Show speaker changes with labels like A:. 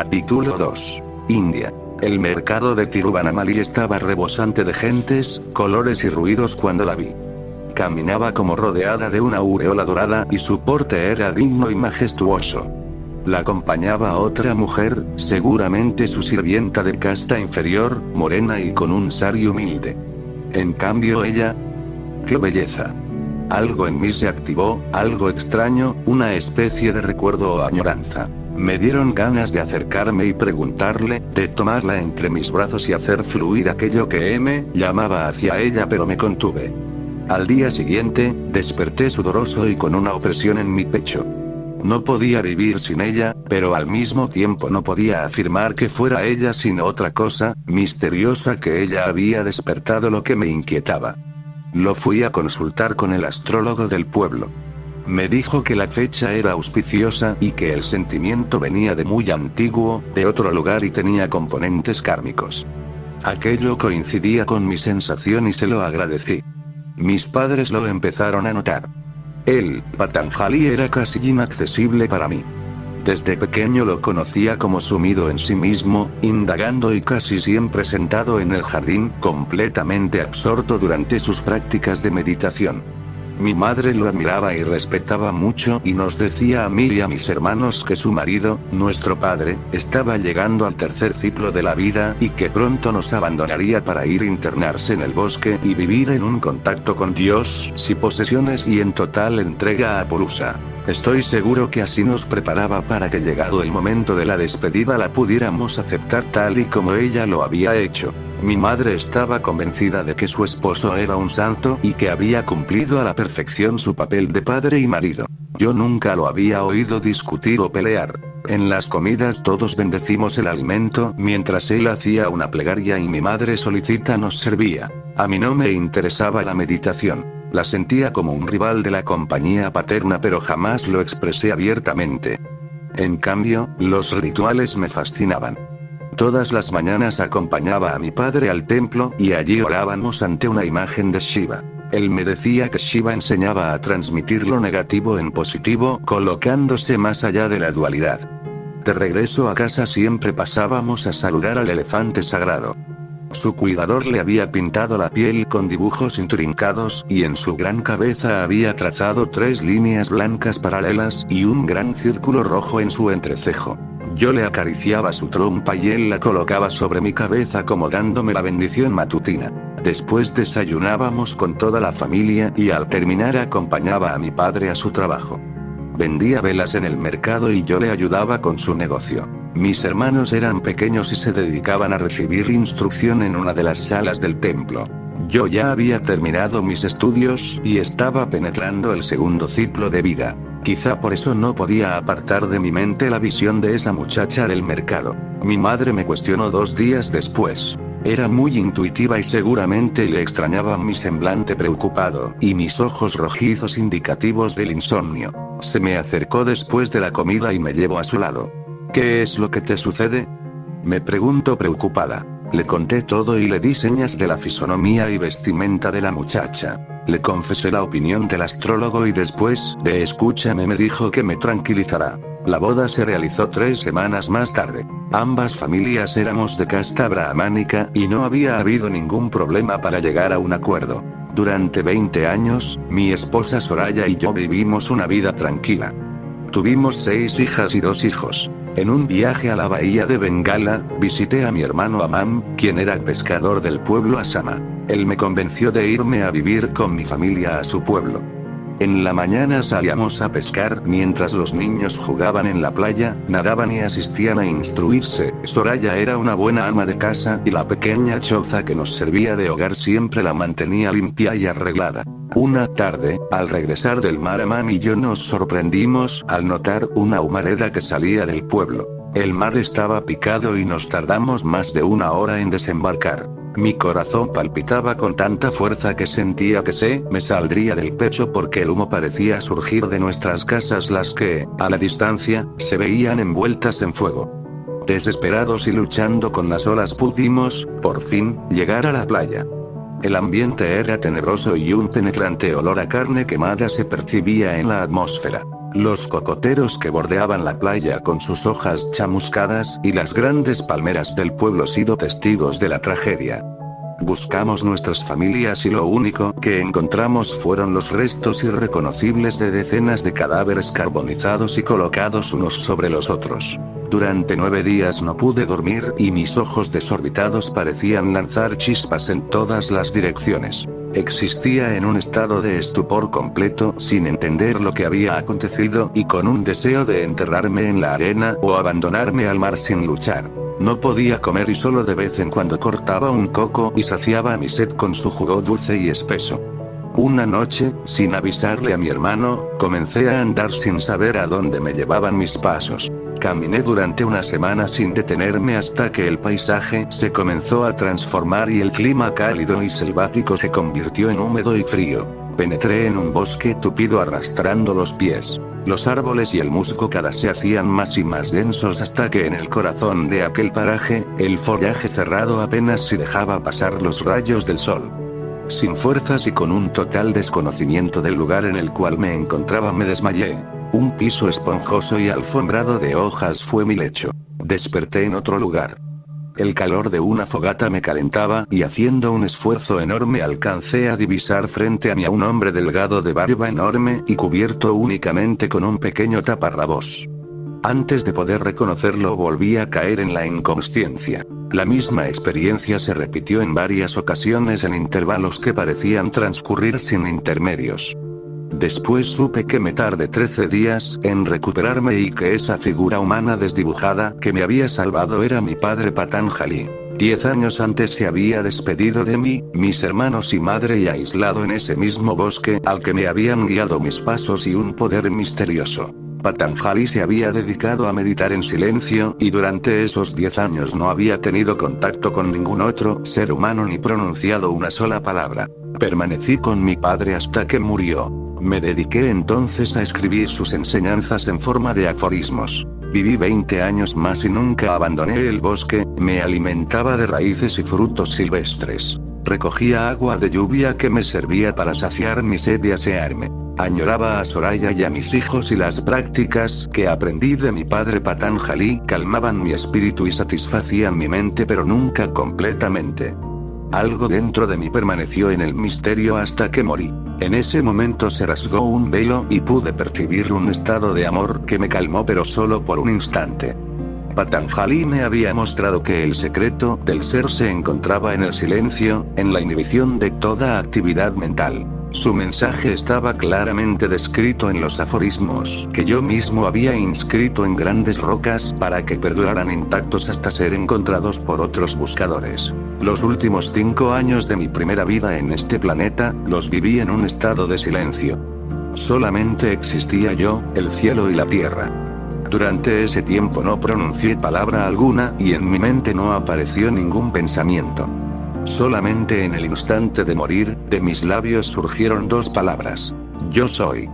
A: Capítulo 2. India. El mercado de Tiruvannamalai estaba rebosante de gentes, colores y ruidos cuando la vi. Caminaba como rodeada de una aureola dorada y su porte era digno y majestuoso. La acompañaba otra mujer, seguramente su sirvienta de casta inferior, morena y con un sari humilde. En cambio ella... ¡qué belleza! Algo en mí se activó, algo extraño, una especie de recuerdo o añoranza. Me dieron ganas de acercarme y preguntarle, de tomarla entre mis brazos y hacer fluir aquello que me llamaba hacia ella, pero me contuve. Al día siguiente, desperté sudoroso y con una opresión en mi pecho. No podía vivir sin ella, pero al mismo tiempo no podía afirmar que fuera ella sino otra cosa, misteriosa, que ella había despertado lo que me inquietaba. Lo fui a consultar con el astrólogo del pueblo. Me dijo que la fecha era auspiciosa y que el sentimiento venía de muy antiguo, de otro lugar y tenía componentes kármicos. Aquello coincidía con mi sensación y se lo agradecí. Mis padres lo empezaron a notar. El Patanjali era casi inaccesible para mí. Desde pequeño lo conocía como sumido en sí mismo, indagando y casi siempre sentado en el jardín, completamente absorto durante sus prácticas de meditación. Mi madre lo admiraba y respetaba mucho y nos decía a mí y a mis hermanos que su marido, nuestro padre, estaba llegando al tercer ciclo de la vida y que pronto nos abandonaría para ir a internarse en el bosque y vivir en un contacto con Dios, sin posesiones y en total entrega a Purusa. Estoy seguro que así nos preparaba para que llegado el momento de la despedida la pudiéramos aceptar tal y como ella lo había hecho. Mi madre estaba convencida de que su esposo era un santo y que había cumplido a la perfección su papel de padre y marido. Yo nunca lo había oído discutir o pelear. En las comidas todos bendecimos el alimento mientras él hacía una plegaria y mi madre solícita nos servía. A mí no me interesaba la meditación. La sentía como un rival de la compañía paterna, pero jamás lo expresé abiertamente. En cambio, los rituales me fascinaban. Todas las mañanas acompañaba a mi padre al templo y allí orábamos ante una imagen de Shiva. Él me decía que Shiva enseñaba a transmitir lo negativo en positivo, colocándose más allá de la dualidad. De regreso a casa siempre pasábamos a saludar al elefante sagrado. Su cuidador le había pintado la piel con dibujos intrincados y en su gran cabeza había trazado 3 líneas blancas paralelas y un gran círculo rojo en su entrecejo. Yo le acariciaba su trompa y él la colocaba sobre mi cabeza como dándome la bendición matutina. Después desayunábamos con toda la familia y al terminar acompañaba a mi padre a su trabajo. Vendía velas en el mercado y yo le ayudaba con su negocio. Mis hermanos eran pequeños y se dedicaban a recibir instrucción en una de las salas del templo. Yo ya había terminado mis estudios y estaba penetrando el segundo ciclo de vida. Quizá por eso no podía apartar de mi mente la visión de esa muchacha del mercado. Mi madre me cuestionó 2 días después. Era muy intuitiva y seguramente le extrañaba mi semblante preocupado y mis ojos rojizos indicativos del insomnio. Se me acercó después de la comida y me llevó a su lado. ¿Qué es lo que te sucede?, me preguntó preocupada. Le conté todo y le di señas de la fisonomía y vestimenta de la muchacha. Le confesé la opinión del astrólogo y después de escúchame me dijo que me tranquilizará. La boda se realizó 3 semanas más tarde. Ambas familias éramos de casta brahmánica y no había habido ningún problema para llegar a un acuerdo. Durante 20 años, mi esposa Soraya y yo vivimos una vida tranquila. Tuvimos 6 hijas y 2 hijos. En un viaje a la bahía de Bengala, visité a mi hermano Amam, quien era pescador del pueblo Asama. Él me convenció de irme a vivir con mi familia a su pueblo. En la mañana salíamos a pescar mientras los niños jugaban en la playa, nadaban y asistían a instruirse. Soraya era una buena ama de casa y la pequeña choza que nos servía de hogar siempre la mantenía limpia y arreglada. Una tarde, al regresar del mar, Amam y yo nos sorprendimos al notar una humareda que salía del pueblo. El mar estaba picado y nos tardamos más de 1 hora en desembarcar. Mi corazón palpitaba con tanta fuerza que sentía que se me saldría del pecho porque el humo parecía surgir de nuestras casas, las que, a la distancia, se veían envueltas en fuego. Desesperados y luchando con las olas pudimos, por fin, llegar a la playa. El ambiente era tenebroso y un penetrante olor a carne quemada se percibía en la atmósfera. los cocoteros que bordeaban la playa con sus hojas chamuscadas y las grandes palmeras del pueblo sido testigos de la tragedia. Buscamos nuestras familias y lo único que encontramos fueron los restos irreconocibles de decenas de cadáveres carbonizados y colocados unos sobre los otros. Durante 9 días no pude dormir y mis ojos desorbitados parecían lanzar chispas en todas las direcciones. Existía en un estado de estupor completo, sin entender lo que había acontecido y con un deseo de enterrarme en la arena o abandonarme al mar sin luchar. No podía comer y solo de vez en cuando cortaba un coco y saciaba mi sed con su jugo dulce y espeso. Una noche, sin avisarle a mi hermano, comencé a andar sin saber a dónde me llevaban mis pasos. Caminé durante una semana sin detenerme hasta que el paisaje se comenzó a transformar y el clima cálido y selvático se convirtió en húmedo y frío. Penetré en un bosque tupido arrastrando los pies. Los árboles y el musgo cada se hacían más y más densos hasta que en el corazón de aquel paraje, el follaje cerrado apenas si dejaba pasar los rayos del sol. Sin fuerzas y con un total desconocimiento del lugar en el cual me encontraba me desmayé. Un piso esponjoso y alfombrado de hojas fue mi lecho. Desperté en otro lugar. El calor de una fogata me calentaba y haciendo un esfuerzo enorme alcancé a divisar frente a mí a un hombre delgado de barba enorme y cubierto únicamente con un pequeño taparrabos. Antes de poder reconocerlo volví a caer en la inconsciencia. La misma experiencia se repitió en varias ocasiones en intervalos que parecían transcurrir sin intermedios. Después supe que me tardé 13 días en recuperarme y que esa figura humana desdibujada que me había salvado era mi padre Patanjali. 10 años antes se había despedido de mí, mis hermanos y madre y aislado en ese mismo bosque al que me habían guiado mis pasos y un poder misterioso. Patanjali se había dedicado a meditar en silencio y durante esos 10 años no había tenido contacto con ningún otro ser humano ni pronunciado una sola palabra. Permanecí con mi padre hasta que murió. Me dediqué entonces a escribir sus enseñanzas en forma de aforismos. Viví 20 años más y nunca abandoné el bosque, me alimentaba de raíces y frutos silvestres. Recogía agua de lluvia que me servía para saciar mi sed y asearme. Añoraba a Soraya y a mis hijos y las prácticas que aprendí de mi padre Patanjali calmaban mi espíritu y satisfacían mi mente pero nunca completamente. Algo dentro de mí permaneció en el misterio hasta que morí. En ese momento se rasgó un velo y pude percibir un estado de amor que me calmó pero solo por un instante. Patanjali me había mostrado que el secreto del ser se encontraba en el silencio, en la inhibición de toda actividad mental. Su mensaje estaba claramente descrito en los aforismos que yo mismo había inscrito en grandes rocas para que perduraran intactos hasta ser encontrados por otros buscadores. Los últimos 5 años de mi primera vida en este planeta, los viví en un estado de silencio. Solamente existía yo, el cielo y la tierra. Durante ese tiempo no pronuncié palabra alguna y en mi mente no apareció ningún pensamiento. Solamente en el instante de morir, de mis labios surgieron 2 palabras. Yo soy.